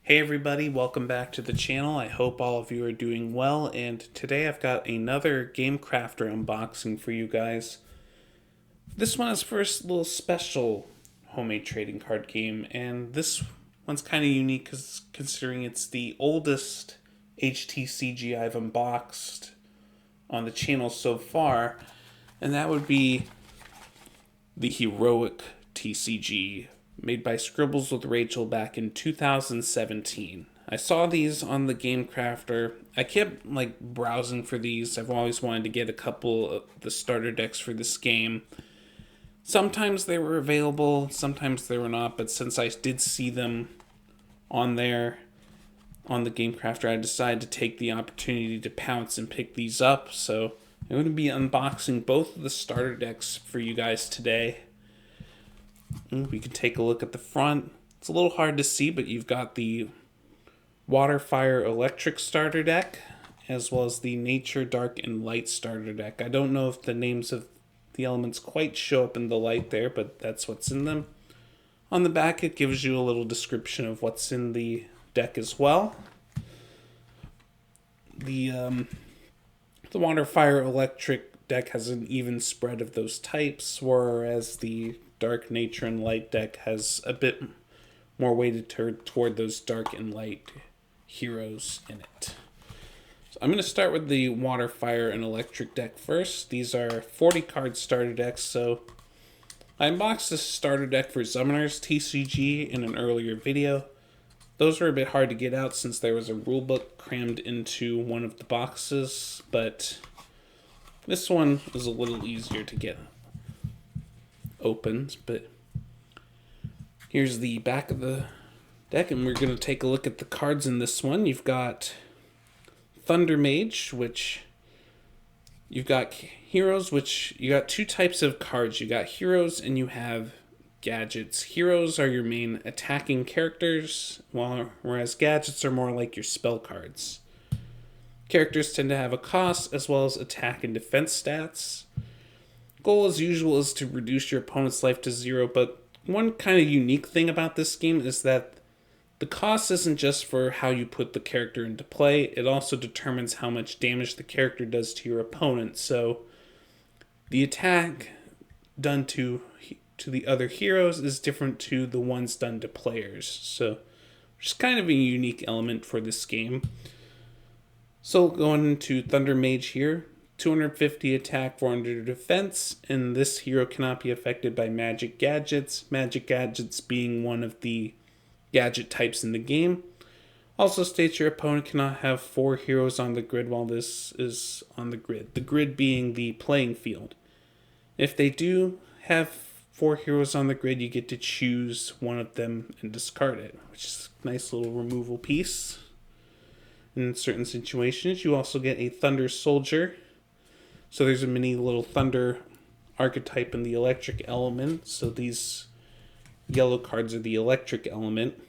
Hey everybody, welcome back to the channel. I hope all of you are doing well, and today I've got another Game Crafter unboxing for you guys. This one is for a little special homemade trading card game, and this one's kind of unique because considering it's the oldest HTCG I've unboxed on the channel so far, and that would be the Heroic TCG made by Scribbles with Rachel back in 2017. I saw these on the Game Crafter. I kept browsing for these. I've always wanted to get a couple of the starter decks for this game. Sometimes they were available, sometimes they were not, but since I did see them on there on the Game Crafter, I decided to take the opportunity to pounce and pick these up. So I'm going to be unboxing both of the starter decks for you guys today. We can take a look at the front. It's a little hard to see, but you've got the Water, Fire, Electric starter deck, as well as the Nature, Dark, and Light starter deck. I don't know if the names of the elements quite show up in the light there, but that's what's in them. On the back, it gives you a little description of what's in the deck as well. The Water, Fire, Electric deck has an even spread of those types, whereas the Dark, Nature, and Light deck has a bit more weighted toward those dark and light heroes in it. So I'm going to start with the Water, Fire, and Electric deck first. These are 40 card starter decks, so I unboxed this starter deck for Summoners TCG in an earlier video. Those were a bit hard to get out since there was a rulebook crammed into one of the boxes, but this one was a little easier to get opened. But here's the back of the deck, and we're going to take a look at the cards in this one. You've got Thunder Mage, which you've got heroes, which you got two types of cards. You got heroes and you have gadgets. Heroes are your main attacking characters, whereas gadgets are more like your spell cards. Characters tend to have a cost as well as attack and defense stats. Goal as usual is to reduce your opponent's life to 0, but one kind of unique thing about this game is that the cost isn't just for how you put the character into play, it also determines how much damage the character does to your opponent. So the attack done to the other heroes is different to the ones done to players. So just kind of a unique element for this game. So going into Thunder Mage here, 250 attack, 400 defense, and this hero cannot be affected by magic gadgets. Magic gadgets being one of the gadget types in the game. Also states your opponent cannot have 4 heroes on the grid while this is on the grid. The grid being the playing field. If they do have 4 heroes on the grid, you get to choose one of them and discard it, which is a nice little removal piece. In certain situations, you also get a Thunder Soldier. So there's a mini little thunder archetype in the electric element. So these yellow cards are the electric element.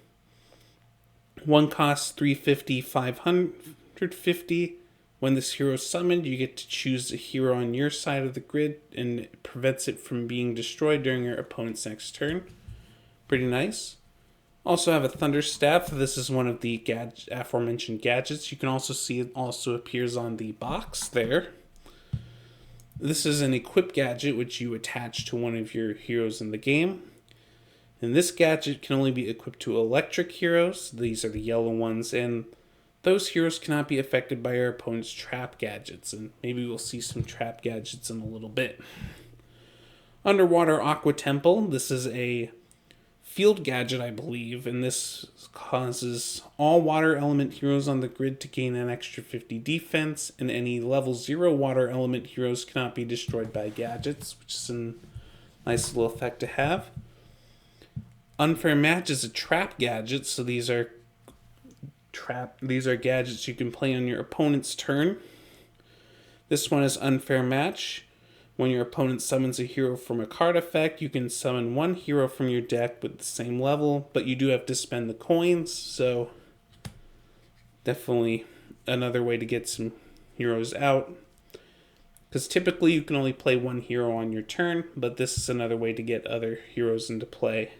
One costs 350, 550. When this hero is summoned, you get to choose a hero on your side of the grid, and it prevents it from being destroyed during your opponent's next turn. Pretty nice. Also have a Thunder Staff. This is one of the aforementioned gadgets. You can also see it also appears on the box there. This is an equip gadget which you attach to one of your heroes in the game. And this gadget can only be equipped to electric heroes. These are the yellow ones, and those heroes cannot be affected by your opponent's trap gadgets. And maybe we'll see some trap gadgets in a little bit. Underwater Aqua Temple. This is a field gadget, I believe, and this causes all water element heroes on the grid to gain an extra 50 defense, and any level 0 water element heroes cannot be destroyed by gadgets, which is a nice little effect to have. Unfair Match is a trap gadget, so these are gadgets you can play on your opponent's turn. This one is Unfair Match. When your opponent summons a hero from a card effect, you can summon one hero from your deck with the same level, but you do have to spend the coins, so definitely another way to get some heroes out. Because typically you can only play one hero on your turn, but this is another way to get other heroes into play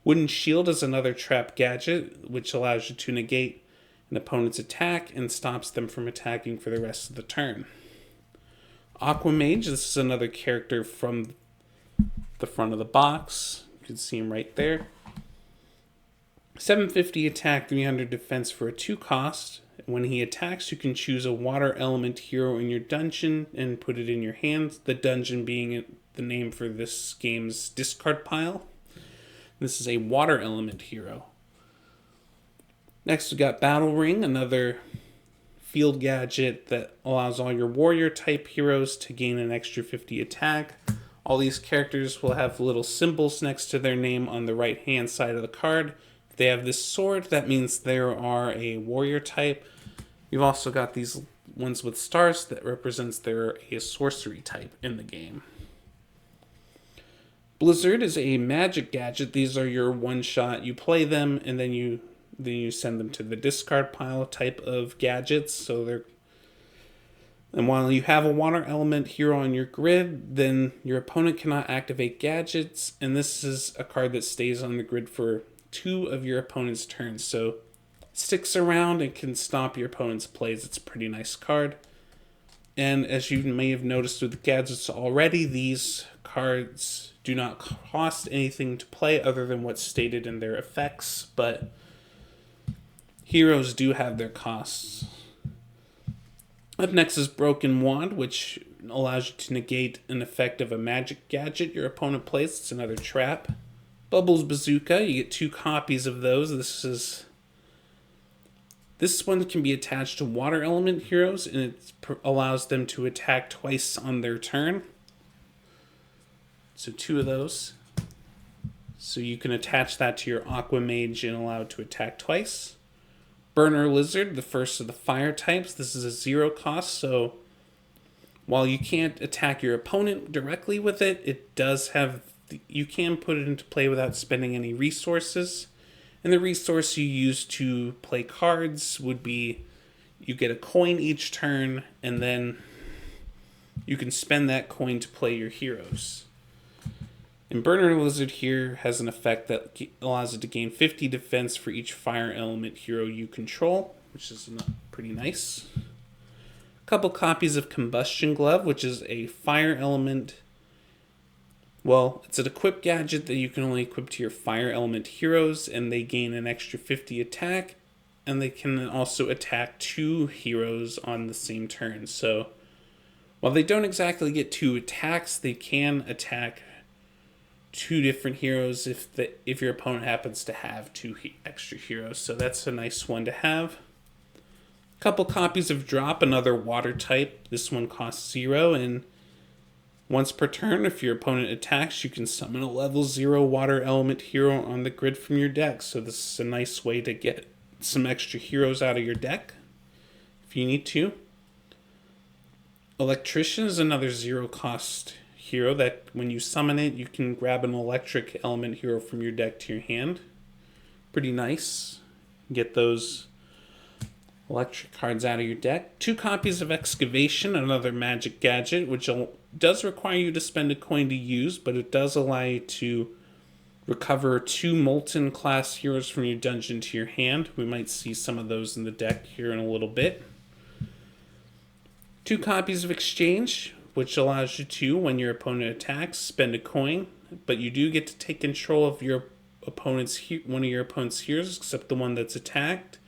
Wooden Shield is another trap gadget, which allows you to negate an opponent's attack and stops them from attacking for the rest of the turn. Aquamage, this is another character from the front of the box. You can see him right there. 750 attack, 300 defense for a 2 cost. When he attacks, you can choose a water element hero in your dungeon and put it in your hands. The dungeon being the name for this game's discard pile. This is a water element hero. Next we got Battle Ring, another field gadget that allows all your warrior type heroes to gain an extra 50 attack. All these characters will have little symbols next to their name on the right hand side of the card. If they have this sword, that means they are a warrior type. You've also got these ones with stars that represents they're a sorcery type in the game. Blizzard is a magic gadget. These are your one shot. You play them and then you send them to the discard pile type of gadgets. And while you have a water element hero on your grid, then your opponent cannot activate gadgets, and this is a card that stays on the grid for 2 of your opponent's turns. So sticks around and can stop your opponent's plays. It's a pretty nice card. And as you may have noticed with the gadgets already, these cards do not cost anything to play other than what's stated in their effects, but heroes do have their costs. Up next is Broken Wand, which allows you to negate an effect of a magic gadget your opponent plays. It's another trap. Bubbles Bazooka, you get 2 copies of those. This one can be attached to water element heroes, and it allows them to attack twice on their turn. So 2 of those. So you can attach that to your Aqua Mage and allow it to attack twice. Burner Lizard, the first of the fire types. This is a 0 cost, so while you can't attack your opponent directly with it, it does have, you can put it into play without spending any resources. And the resource you use to play cards would be, you get a coin each turn, and then you can spend that coin to play your heroes. And Burner Lizard here has an effect that allows it to gain 50 defense for each fire element hero you control, which is pretty nice. A couple copies of Combustion Glove, which is a fire element. Well, it's an equip gadget that you can only equip to your fire element heroes, and they gain an extra 50 attack, and they can also attack 2 heroes on the same turn. So while they don't exactly get 2 attacks, they can attack 2 different heroes if your opponent happens to have 2 extra heroes. So that's a nice one to have. A couple copies of Drop, another water type. This one costs 0, and once per turn, if your opponent attacks, you can summon a level 0 water element hero on the grid from your deck. So this is a nice way to get some extra heroes out of your deck if you need to. Electrician is another 0 cost hero that when you summon it, you can grab an electric element hero from your deck to your hand. Pretty nice. Get those electric cards out of your deck. 2 copies of Excavation, another magic gadget, which does require you to spend a coin to use, but it does allow you to recover 2 Molten class heroes from your dungeon to your hand. We might see some of those in the deck here in a little bit. 2 copies of Exchange, which allows you to, when your opponent attacks, spend a coin, but you do get to take control of your one of your opponent's heroes, except the one that's attacked.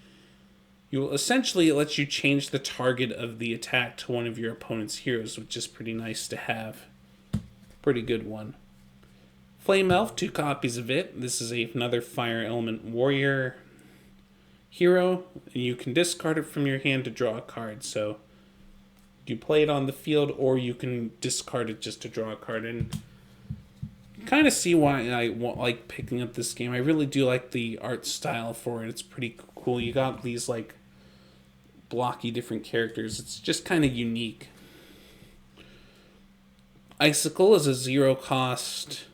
Essentially, it lets you change the target of the attack to one of your opponent's heroes, which is pretty nice to have. Pretty good one. Flame Elf, 2 copies of it. This is another fire element warrior hero, and you can discard it from your hand to draw a card. So you play it on the field, or you can discard it just to draw a card. And you kind of see why I like picking up this game. I really do like the art style for it. It's pretty cool. You got these like blocky different characters. It's just kind of unique. Icicle is a 0 cost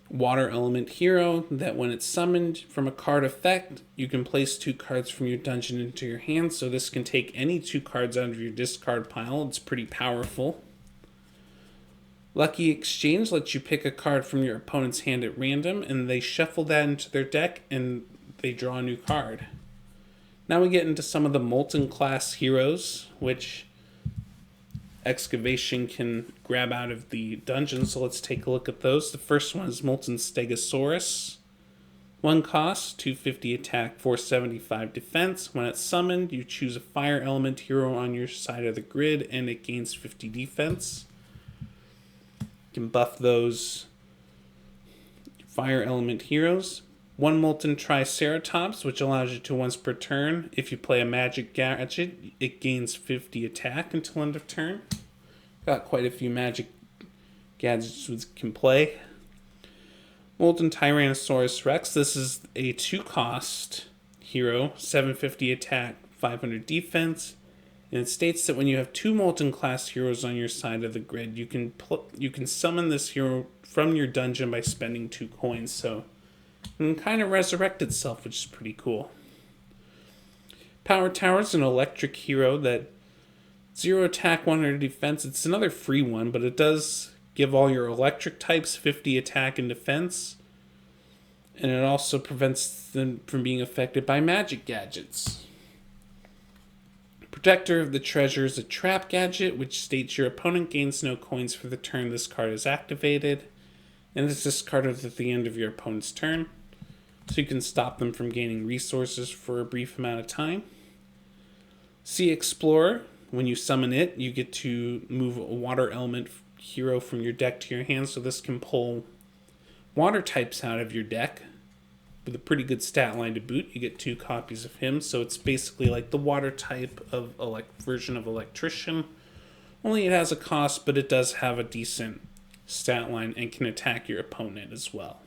water element hero that when it's summoned from a card effect, you can place 2 cards from your dungeon into your hand. So this can take any 2 cards out of your discard pile. It's pretty powerful. Lucky Exchange lets you pick a card from your opponent's hand at random, and they shuffle that into their deck, and they draw a new card. Now we get into some of the Molten class heroes, which Excavation can grab out of the dungeon, so let's take a look at those. The first one is Molten Stegosaurus. 1 cost, 250 attack, 475 defense. When it's summoned, you choose a fire element hero on your side of the grid, and it gains 50 defense. You can buff those fire element heroes. 1 Molten Triceratops, which allows you to once per turn. If you play a magic gadget, it gains 50 attack until end of turn. Got quite a few magic gadgets we can play. Molten Tyrannosaurus Rex. This is a 2 cost hero, 750 attack, 500 defense. And it states that when you have 2 Molten class heroes on your side of the grid, you can summon this hero from your dungeon by spending 2 coins. So it can kind of resurrect itself, which is pretty cool. Power Tower is an electric hero that 0 attack, 100 defense. It's another free one, but it does give all your electric types 50 attack and defense. And it also prevents them from being affected by magic gadgets. Protector of the Treasure is a trap gadget, which states your opponent gains no coins for the turn this card is activated. And it's discarded at the end of your opponent's turn. So you can stop them from gaining resources for a brief amount of time. Sea Explorer. When you summon it, you get to move a water element hero from your deck to your hand, so this can pull water types out of your deck with a pretty good stat line to boot. You get 2 copies of him, so it's basically like the water type of version of Electrician. Only it has a cost, but it does have a decent stat line and can attack your opponent as well.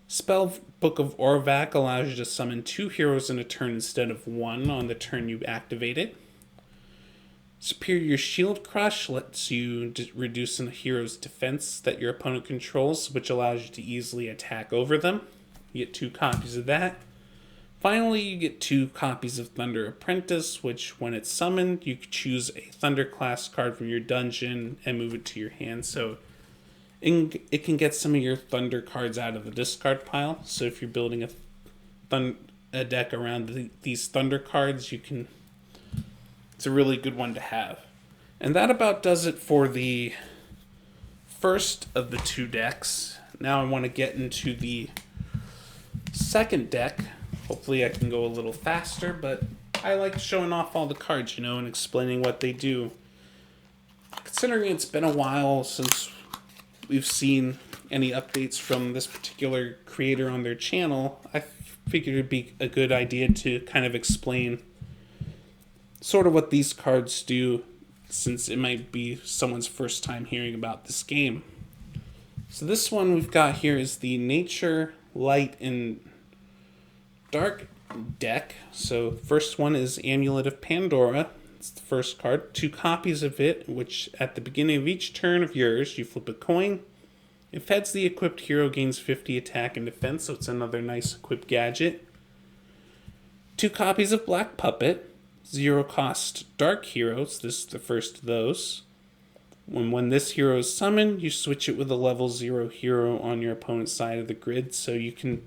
Spell Book of Orvac allows you to summon 2 heroes in a turn instead of 1 on the turn you activate it. Superior Shield Crush lets you reduce a hero's defense that your opponent controls, which allows you to easily attack over them. You get 2 copies of that. Finally, you get 2 copies of Thunder Apprentice, which when it's summoned, you choose a Thunder class card from your dungeon and move it to your hand. So it can get some of your Thunder cards out of the discard pile. So if you're building a deck around these Thunder cards, it's a really good one to have. And that about does it for the first of the 2 decks. Now I want to get into the second deck. Hopefully I can go a little faster, but I like showing off all the cards, and explaining what they do. Considering it's been a while since we've seen any updates from this particular creator on their channel, I figured it'd be a good idea to kind of explain sort of what these cards do, since it might be someone's first time hearing about this game. So this one we've got here is the Nature, Light, and Dark deck. So first one is Amulet of Pandora. It's the first card. 2 copies of it, which at the beginning of each turn of yours, you flip a coin. If heads, the equipped hero gains 50 attack and defense, so it's another nice equipped gadget. 2 copies of Black Puppet. 0 cost Dark Heroes. This is the first of those. When this hero is summoned, you switch it with a level 0 hero on your opponent's side of the grid, so you can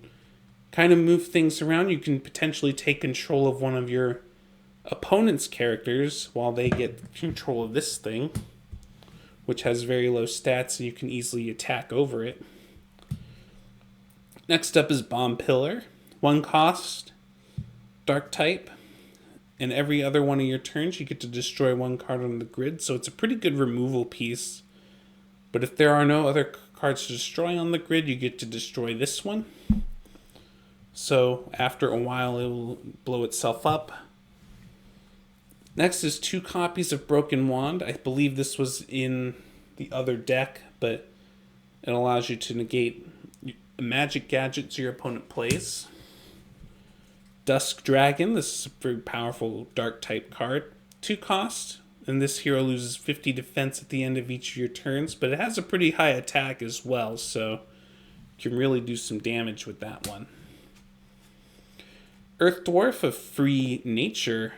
kind of move things around. You can potentially take control of one of your opponent's characters while they get control of this thing, which has very low stats, and you can easily attack over it. Next up is Bomb Pillar. 1 cost, Dark type. And every other one of your turns, you get to destroy 1 card on the grid. So it's a pretty good removal piece. But if there are no other cards to destroy on the grid, you get to destroy this one. So after a while, it will blow itself up. Next is 2 copies of Broken Wand. I believe this was in the other deck, but it allows you to negate magic gadgets your opponent plays. Dusk Dragon. This is a very powerful dark type card. 2 cost, and this hero loses 50 defense at the end of each of your turns, but it has a pretty high attack as well, so you can really do some damage with that one. Earth Dwarf, a free nature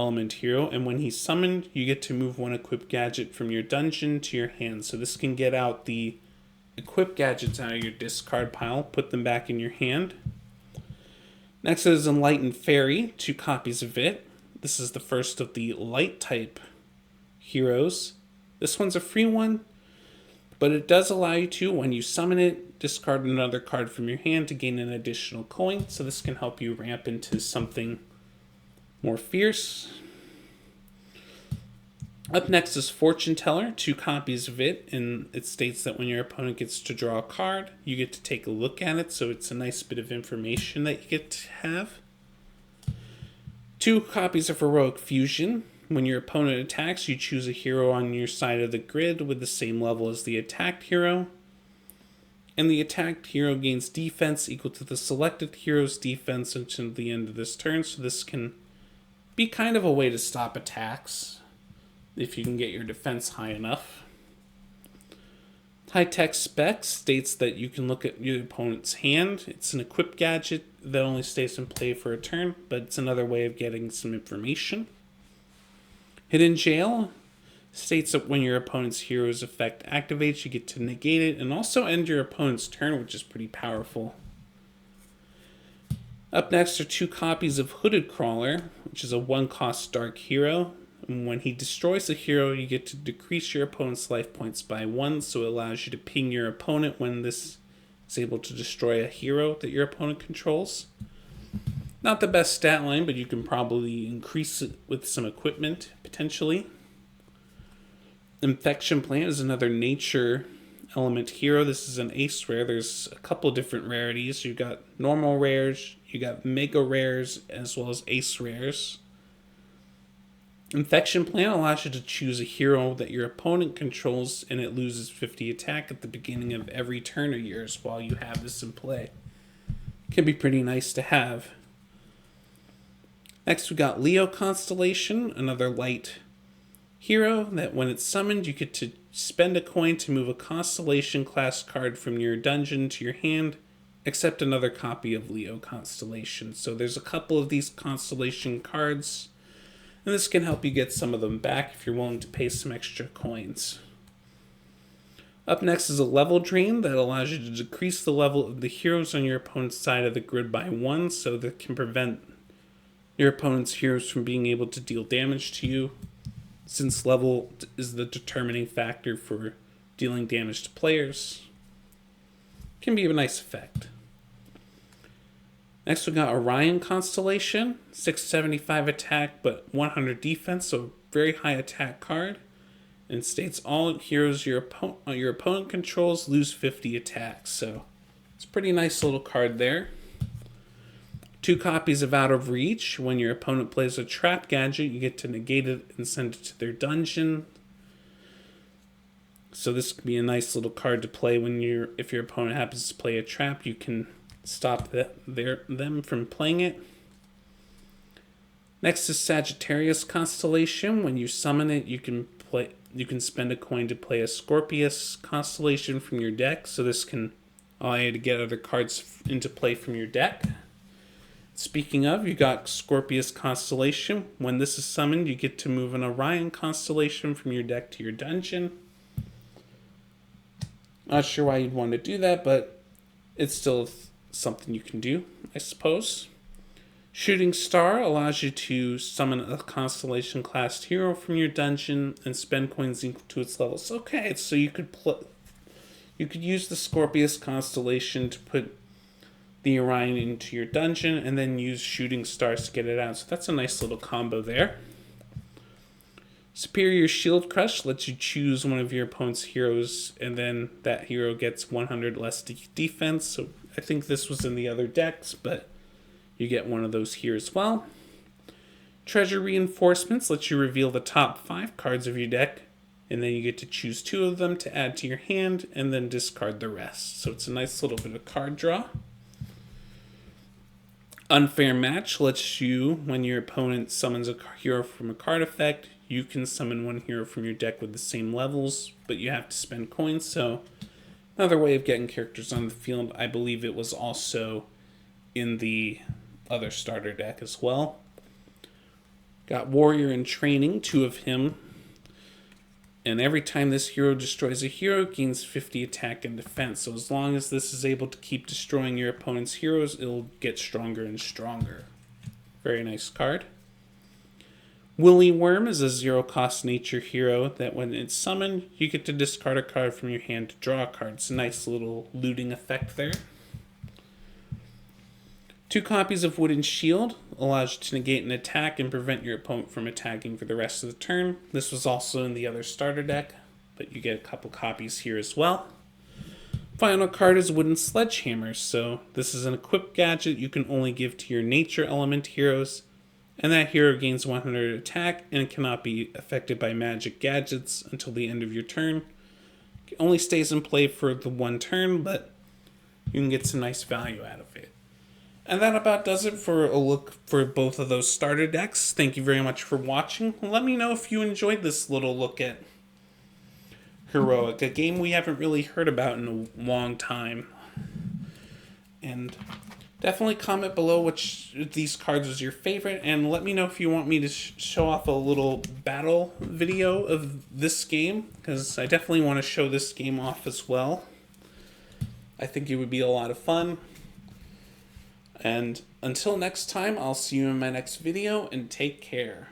element hero, and when he's summoned, you get to move one equipped gadget from your dungeon to your hand. So this can get out the equipped gadgets out of your discard pile, put them back in your hand. Next is Enlightened Fairy, 2 copies of it. This is the first of the light type heroes. This one's a free one, but it does allow you to, when you summon it, discard another card from your hand to gain an additional coin. So this can help you ramp into something more fierce. Up next is Fortune Teller, 2 copies of it, and it states that when your opponent gets to draw a card, you get to take a look at it, so it's a nice bit of information that you get to have. 2 copies of Heroic Fusion. When your opponent attacks, you choose a hero on your side of the grid with the same level as the attacked hero. And the attacked hero gains defense equal to the selected hero's defense until the end of this turn, so this can be kind of a way to stop attacks if you can get your defense high enough. High Tech Specs states that you can look at your opponent's hand. It's an equipped gadget that only stays in play for a turn, but it's another way of getting some information. Hidden Jail states that when your opponent's hero's effect activates, you get to negate it and also end your opponent's turn, which is pretty powerful. Up next are 2 copies of Hooded Crawler, which is a 1-cost dark hero. And when he destroys a hero, you get to decrease your opponent's life points by 1, so it allows you to ping your opponent when this is able to destroy a hero that your opponent controls. Not the best stat line, but you can probably increase it with some equipment, potentially. Infection Plant is another nature element hero. This is an ace rare. There's a couple different rarities. You've got normal rares, you got mega rares, as well as ace rares. Infection Plant allows you to choose a hero that your opponent controls, and it loses 50 attack at the beginning of every turn of yours while you have this in play. Can be pretty nice to have. Next we got Leo Constellation, another light hero that when it's summoned, you get to spend a coin to move a Constellation class card from your dungeon to your hand, except another copy of Leo Constellation. So there's a couple of these Constellation cards, and this can help you get some of them back if you're willing to pay some extra coins. Up next is a Level Drain that allows you to decrease the level of the heroes on your opponent's side of the grid by 1, so that can prevent your opponent's heroes from being able to deal damage to you, since level is the determining factor for dealing damage to players. Can be a nice effect. Next we got Orion Constellation, 675 attack but 100 defense, so very high attack card. And states all heroes your opponent controls lose 50 attacks, so it's a pretty nice little card there. 2 copies of Out of Reach. When your opponent plays a trap gadget, you get to negate it and send it to their dungeon. So this could be a nice little card to play when if your opponent happens to play a trap, you can stop them from playing it. Next is Sagittarius Constellation. When you summon it, you can spend a coin to play a Scorpius Constellation from your deck. So this can allow you to get other cards into play from your deck. Speaking of, you got Scorpius Constellation. When this is summoned, you get to move an Orion Constellation from your deck to your dungeon. Not sure why you'd want to do that, but it's still something you can do, I suppose. Shooting Star allows you to summon a Constellation class hero from your dungeon and spend coins equal to its levels. Okay, so you could use the Scorpius Constellation to put the Orion into your dungeon and then use Shooting Stars to get it out. So that's a nice little combo there. Superior Shield Crush lets you choose one of your opponent's heroes, and then that hero gets 100 less defense. So I think this was in the other decks, but you get one of those here as well. Treasure Reinforcements lets you reveal the top 5 cards of your deck, and then you get to choose 2 of them to add to your hand, and then discard the rest. So it's a nice little bit of card draw. Unfair Match lets you, when your opponent summons a hero from a card effect, you can summon one hero from your deck with the same levels, but you have to spend coins. So another way of getting characters on the field. I believe it was also in the other starter deck as well. Got Warrior in Training, 2 of him. And every time this hero destroys a hero, it gains 50 attack and defense. So as long as this is able to keep destroying your opponent's heroes, it'll get stronger and stronger. Very nice card. Willy Worm is a 0-cost nature hero that when it's summoned, you get to discard a card from your hand to draw a card. It's a nice little looting effect there. 2 copies of Wooden Shield allows you to negate an attack and prevent your opponent from attacking for the rest of the turn. This was also in the other starter deck, but you get a couple copies here as well. Final card is Wooden Sledgehammer. So this is an equipped gadget you can only give to your nature element heroes. And that hero gains 100 attack and cannot be affected by magic gadgets until the end of your turn. It only stays in play for the 1 turn, but you can get some nice value out of it. And that about does it for a look for both of those starter decks. Thank you very much for watching. Let me know if you enjoyed this little look at Heroic, a game we haven't really heard about in a long time. And definitely comment below which of these cards was your favorite, and let me know if you want me to show off a little battle video of this game, because I definitely want to show this game off as well. I think it would be a lot of fun. And until next time, I'll see you in my next video, and take care.